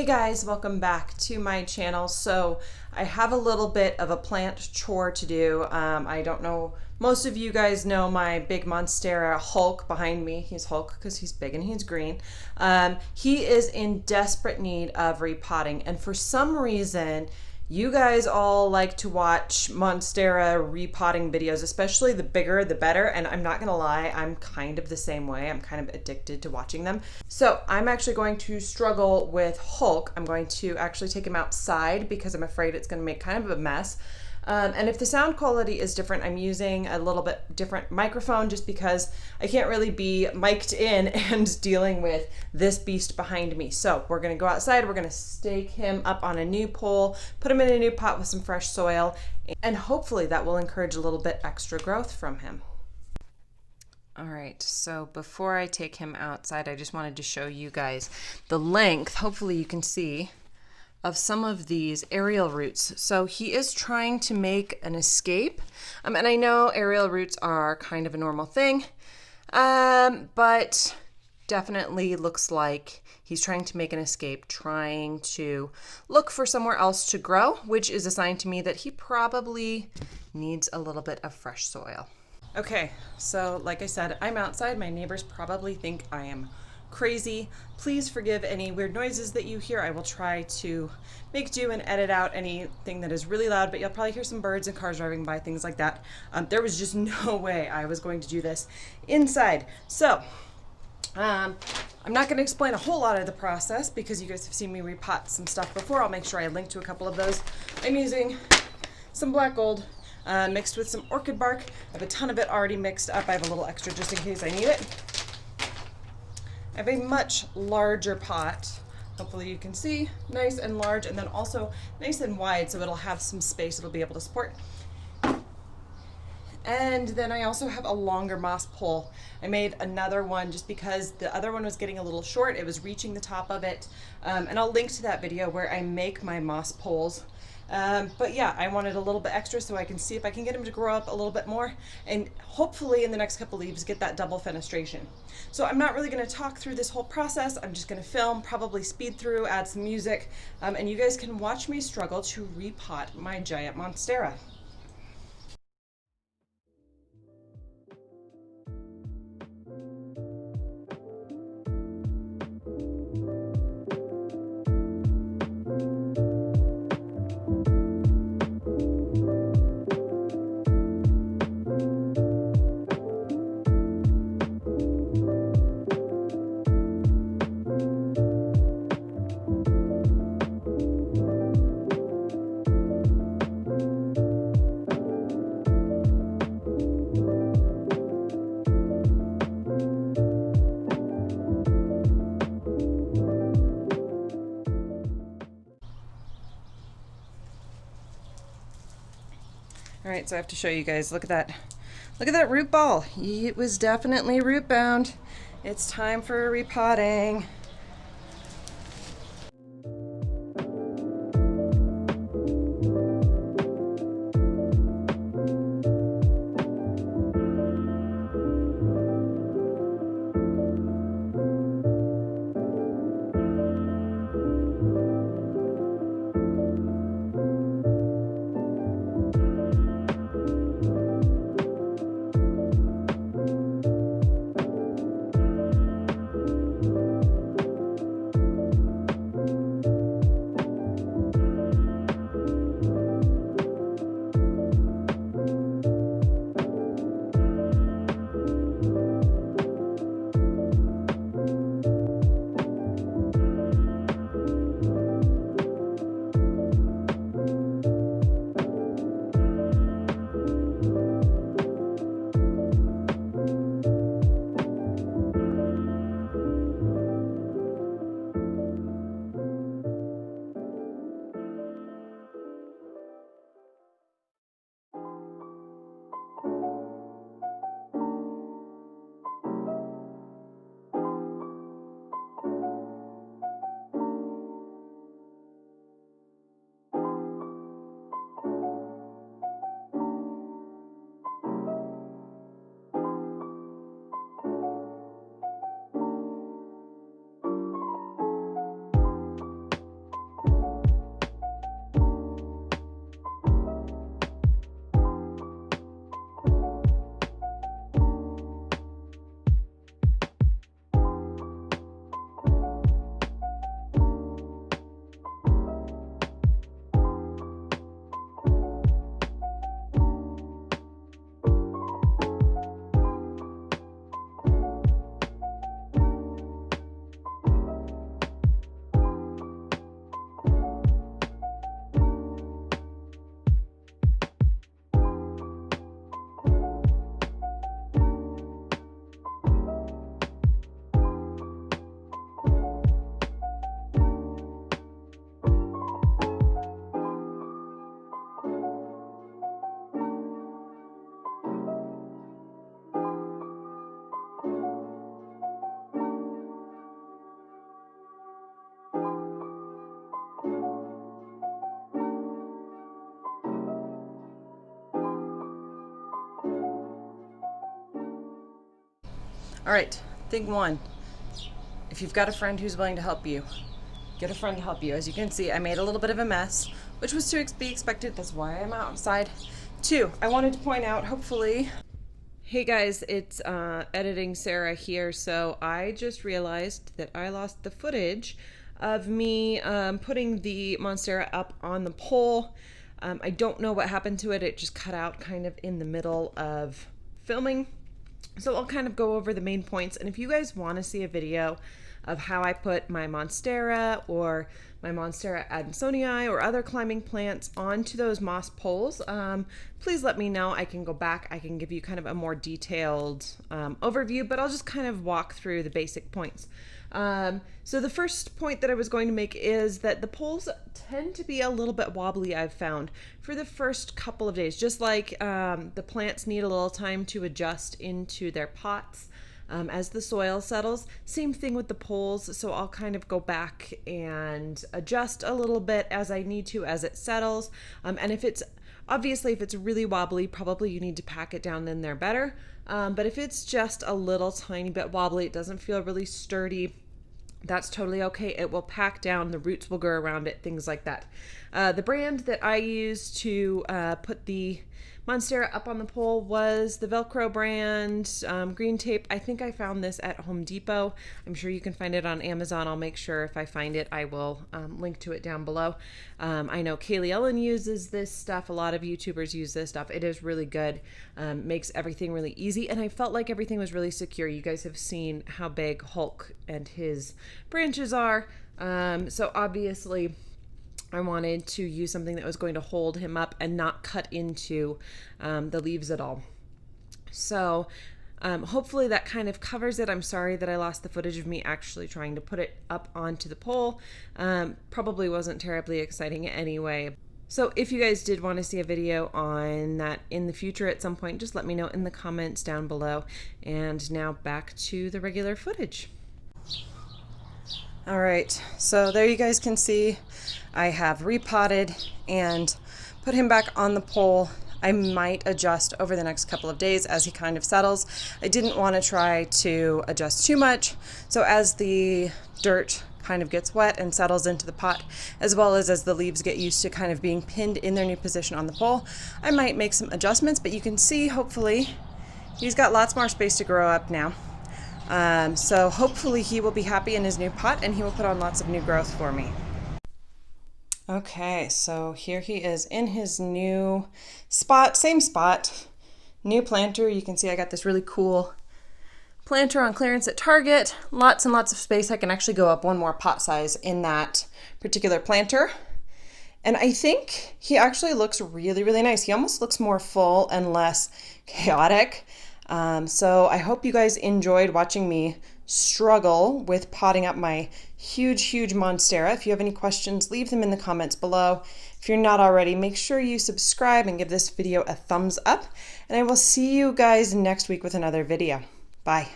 Hey guys, welcome back to my channel. So I have a little bit of a plant chore to do. I don't know, most of you guys know my big Monstera Hulk behind me. He's Hulk because he's big and he's green. He is in desperate need of repotting, and for some reason you guys all like to watch Monstera repotting videos, especially the bigger the better, and I'm not gonna lie, I'm kind of the same way. I'm kind of addicted to watching them. So I'm actually going to struggle with Hulk. I'm going to actually take him outside because I'm afraid it's gonna make kind of a mess. And if the sound quality is different, I'm using a little bit different microphone just because I can't really be mic'd in and dealing with this beast behind me. So we're gonna go outside, we're gonna stake him up on a new pole, put him in a new pot with some fresh soil, and hopefully that will encourage a little bit extra growth from him. All right, so before I take him outside, I just wanted to show you guys the length, hopefully you can see, of some of these aerial roots. So he is trying to make an escape. And I know aerial roots are kind of a normal thing, but definitely looks like he's trying to make an escape, trying to look for somewhere else to grow, which is a sign to me that he probably needs a little bit of fresh soil. Okay, so like I said, I'm outside. My neighbors probably think I am crazy. Please forgive any weird noises that you hear. I will try to make do and edit out anything that is really loud, but you'll probably hear some birds and cars driving by, things like that. There was just no way I was going to do this inside. So I'm not going to explain a whole lot of the process because you guys have seen me repot some stuff before. I'll make sure I link to a couple of those. I'm using some black gold mixed with some orchid bark. I have a ton of it already mixed up. I have a little extra just in case I need it. I have a much larger pot, hopefully you can see, nice and large, and then also nice and wide so it'll have some space it'll be able to support. And then I also have a longer moss pole. I made another one just because the other one was getting a little short. It was reaching the top of it, and I'll link to that video where I make my moss poles. But yeah, I wanted a little bit extra so I can see if I can get him to grow up a little bit more and hopefully in the next couple leaves get that double fenestration. So I'm not really going to talk through this whole process. I'm just going to film, probably speed through, add some music, and you guys can watch me struggle to repot my giant Monstera. All right, so I have to show you guys, look at that. Look at that root ball. It was definitely root bound. It's time for repotting. All right, thing one, if you've got a friend who's willing to help you, get a friend to help you. As you can see, I made a little bit of a mess, which was to be expected. That's why I'm outside. Two, I wanted to point out, hopefully, hey guys, it's editing Sarah here. So I just realized that I lost the footage of me putting the Monstera up on the pole. I don't know what happened to it. It just cut out kind of in the middle of filming. So I'll kind of go over the main points. And if you guys want to see a video of how I put my Monstera or my Monstera adansonii or other climbing plants onto those moss poles, please let me know. I can go back. I can give you kind of a more detailed overview, but I'll just kind of walk through the basic points. So the first point that I was going to make is that the poles tend to be a little bit wobbly, I've found, for the first couple of days. Just like the plants need a little time to adjust into their pots as the soil settles. Same thing with the poles, so I'll kind of go back and adjust a little bit as I need to as it settles. And if it's really wobbly, probably you need to pack it down in there better. But if it's just a little tiny bit wobbly, it doesn't feel really sturdy, that's totally okay. It will pack down, the roots will grow around it, things like that. The brand that I used to put the Monstera up on the pole was the Velcro brand, green tape. I think I found this at Home Depot. I'm sure you can find it on Amazon. I'll make sure if I find it, I will link to it down below. I know Kaylee Ellen uses this stuff. A lot of YouTubers use this stuff. It is really good. Makes everything really easy. And I felt like everything was really secure. You guys have seen how big Hulk and his branches are. So obviously, I wanted to use something that was going to hold him up and not cut into the leaves at all. So hopefully that kind of covers it. I'm sorry that I lost the footage of me actually trying to put it up onto the pole. Probably wasn't terribly exciting anyway. So if you guys did want to see a video on that in the future at some point, just let me know in the comments down below. And now back to the regular footage. All right, so there you guys can see I have repotted and put him back on the pole. I might adjust over the next couple of days as he kind of settles. I didn't want to try to adjust too much, so as the dirt kind of gets wet and settles into the pot, as well as the leaves get used to kind of being pinned in their new position on the pole, I might make some adjustments, but you can see hopefully he's got lots more space to grow up now. So hopefully he will be happy in his new pot and he will put on lots of new growth for me. Okay, so here he is in his new spot, same spot, new planter. You can see I got this really cool planter on clearance at Target. Lots and lots of space. I can actually go up one more pot size in that particular planter. And I think he actually looks really, really nice. He almost looks more full and less chaotic. So I hope you guys enjoyed watching me struggle with potting up my huge Monstera. If you have any questions, leave them in the comments below. If you're not already, make sure you subscribe and give this video a thumbs up. And I will see you guys next week with another video. Bye.